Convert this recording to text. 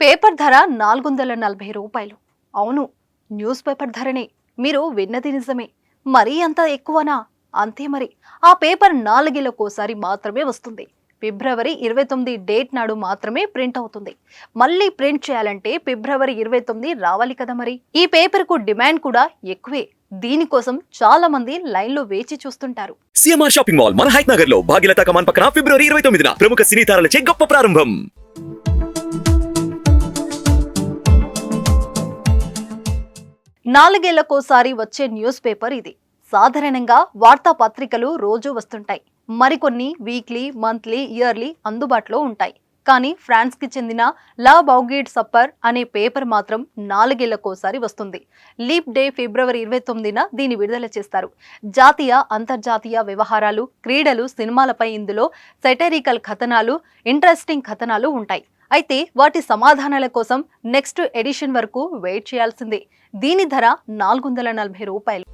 Paper ధర 440 రూపాయలు. అవును, న్యూస్ పేపర్ ధరనే. మీరు విన్నది నిజమే. మరీ అంత ఎక్కువనా? అంతే మరి. ఆ పేపర్ 4 ఏళ్లకోసారి మాత్రమే వస్తుంది. ఫిబ్రవరి 29 డేట్ నాడు మాత్రమే ప్రింట్ అవుతుంది. మళ్ళీ ప్రింట్ చేయాలంటే ఫిబ్రవరి 29 రావాలి కదా మరి. ఈ పేపర్ కు డిమాండ్ కూడా ఎక్కువే. దీనికోసం చాలా మంది లైన్లో వేచి చూస్తుంటారు. సిఎంఆర్ షాపింగ్ మాల్ మన హైట్ నగర్ లో భాగ్యలతా కమాన్ పక్కన ఫిబ్రవరి 29న ప్రముఖ సినీ తారలచే గొప్ప ప్రారంభం. నాలుగేళ్లకోసారి వచ్చే న్యూస్ పేపర్ ఇది. సాధారణంగా వార్తాపత్రికలు రోజు వస్తుంటాయి. మరికొన్ని వీక్లీ, మంత్లీ, ఇయర్లీ అందుబాటులో ఉంటాయి. కానీ ఫ్రాన్స్ కి చెందిన లా బౌగిడ్ సప్పర్ అనే పేపర్ మాత్రం 4 ఏళ్లకోసారి వస్తుంది. లీప్ డే ఫిబ్రవరి 29న దీన్ని విడుదల చేస్తారు. జాతీయ, అంతర్జాతీయ వ్యవహారాలు, క్రీడలు, సినిమాలపై ఇందులో సెటరికల్ కథనాలు, ఇంట్రెస్టింగ్ కథనాలు ఉంటాయి. అయితే వాటి సమాధానాల కోసం నెక్స్ట్ ఎడిషన్ వరకు వెయిట్ చేయాల్సిందే. దీని ధర 440 రూపాయలు.